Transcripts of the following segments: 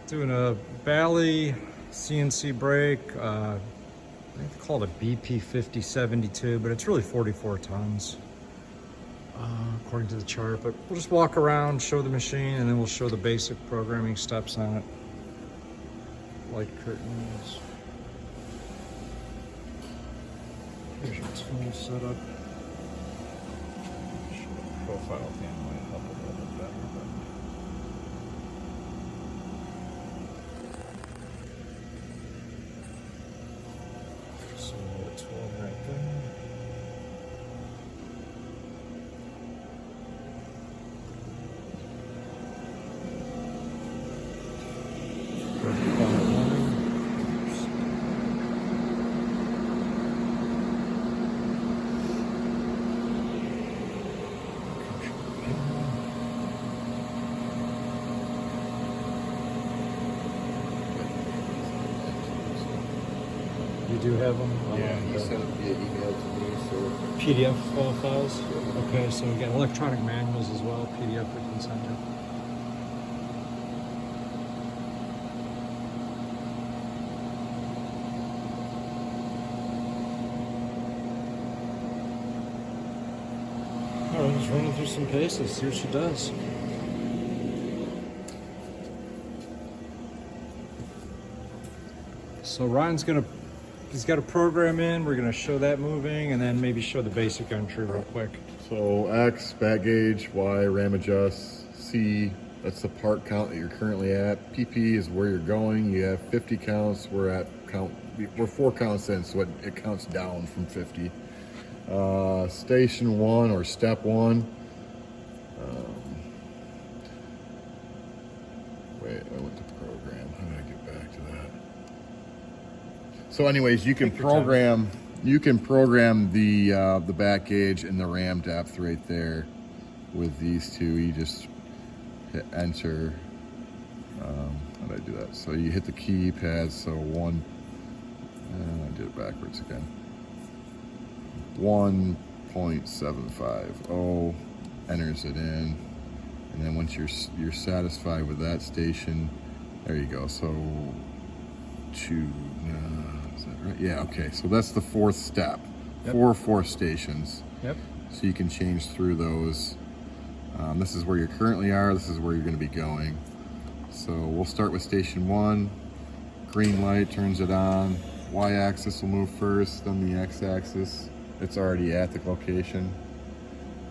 Doing a Baileigh CNC brake. I think they call it a BP 5072, but it's really 44 tons according to the chart. But we'll just walk around, show the machine, and then we'll show the basic programming steps on it. Light curtains. Here's your tool setup. Profile pan might help a little bit better. So it's 12 right there. You do have them? Yeah, he sent it via email to me, so... PDF files? Okay, so we got electronic manuals as well, PDF we can send you. All right, just running through some paces, see what she does. So Ryan's he's got a program in, we're gonna show that moving and then maybe show the basic entry real quick. So X, back gauge, Y, ram adjust, C, that's the part count that you're currently at. PP is where you're going. You have 50 counts, we're 4 counts in, so it counts down from 50. Station 1 or step 1. Wait, I went to program. How did I get back to that? So anyways, you can program the back gauge and the ram depth right there with these two. You just hit enter. How did I do that? So you hit the keypad. So I did it backwards again. 1.750 enters it in, and then once you're satisfied with that station, there you go. So is that right? Yeah, okay, so that's the 4th step. Yep. 4 stations. Yep. So you can change through those. This is where you currently are, this is where you're going to be going. So we'll start with station 1. Green light turns it on. Y-axis will move first, then the X-axis. It's already at the location.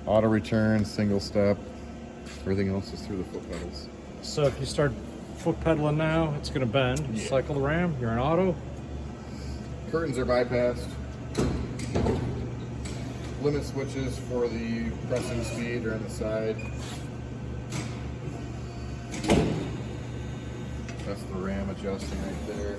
Auto return, single step. Everything else is through the foot pedals. So if you start foot pedaling now, it's gonna bend. Yeah. Cycle the ram, you're in auto. Curtains are bypassed. Limit switches for the pressing speed are on the side. That's the ram adjusting right there.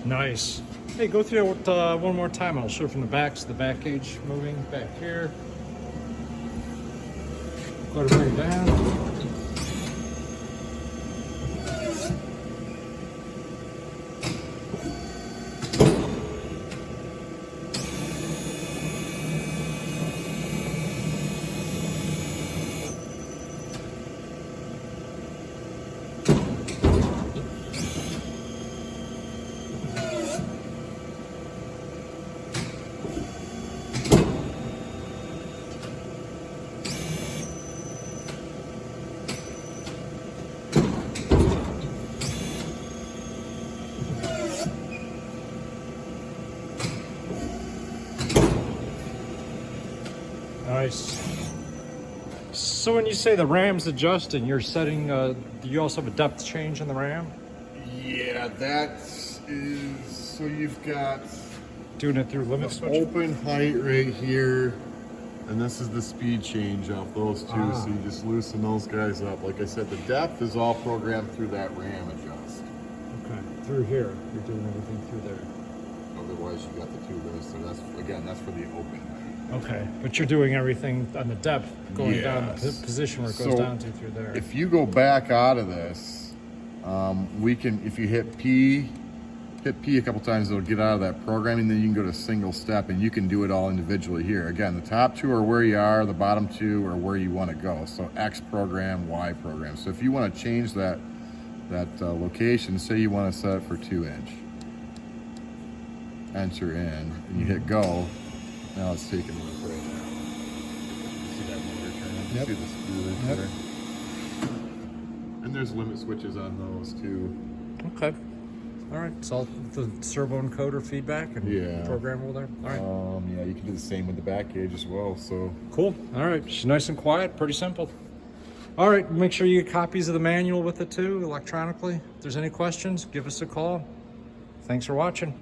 Nice. Hey, go through it one more time. I'll show from the back. So the back gauge moving back here. Go to bring it down. Nice. So when you say the ram's adjusting, you're setting, do you also have a depth change in the ram? Yeah, that is, so you've got doing it through limit switch? Open height right here. And this is the speed change off those two, so you just loosen those guys up. Like I said, the depth is all programmed through that RAM adjust. Okay, through here, you're doing everything through there. Otherwise, you got the two rivets, so that's, again, that's for the open. Okay, but you're doing everything on the depth, going down the Yes. position where it goes down to through there. If you go back out of this, we can, if you hit P a couple times, it'll get out of that programming, then you can go to single step and you can do it all individually here. Again, the top two are where you are, the bottom two are where you want to go. So X program, Y program. So if you want to change that location, say you want to set it for 2-inch, enter in, and you hit go. Now it's taking a look right now. See that motor turn? Yep. See the screw there? And there's limit switches on those too. Okay. All right, it's all the servo encoder feedback and programmable there. All right. Yeah, you can do the same with the back gauge as well. So Cool. All right, she's nice and quiet, pretty simple. All right, make sure you get copies of the manual with it too, electronically. If there's any questions, give us a call. Thanks for watching.